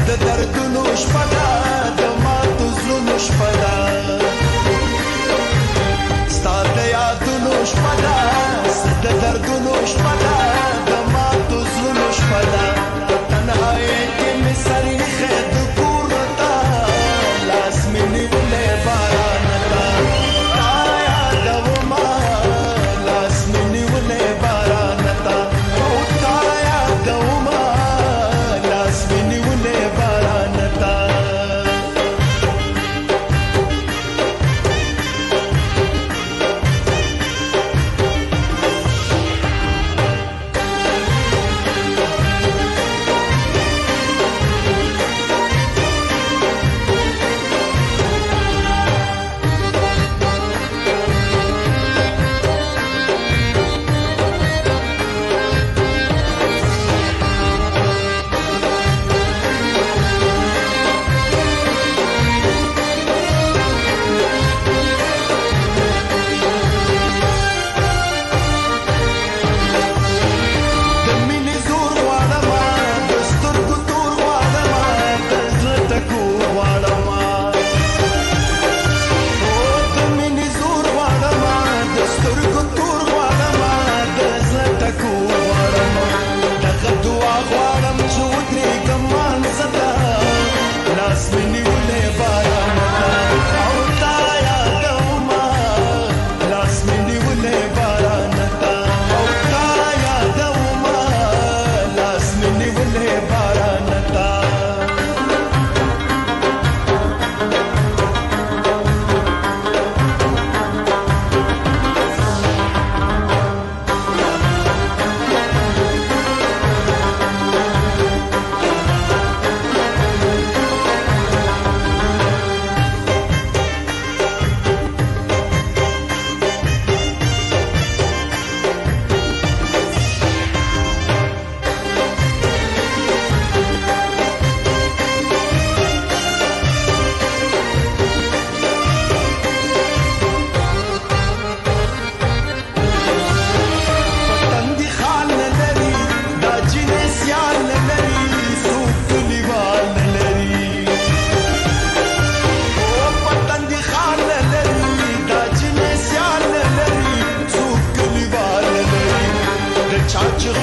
د دردونو شپه ده د ماتو زړونو شپه ده ستا د یادونو شپه ده د دردونو شپه ده د ماتو زړونو شپه ده په تنهایۍ کې مې سر ایښی د کور ته لاس مې نیولی باران ته تا یادومه لاس مې نیولی باران ته او تا یادومه لاس مې نیولی باران ته Çarçı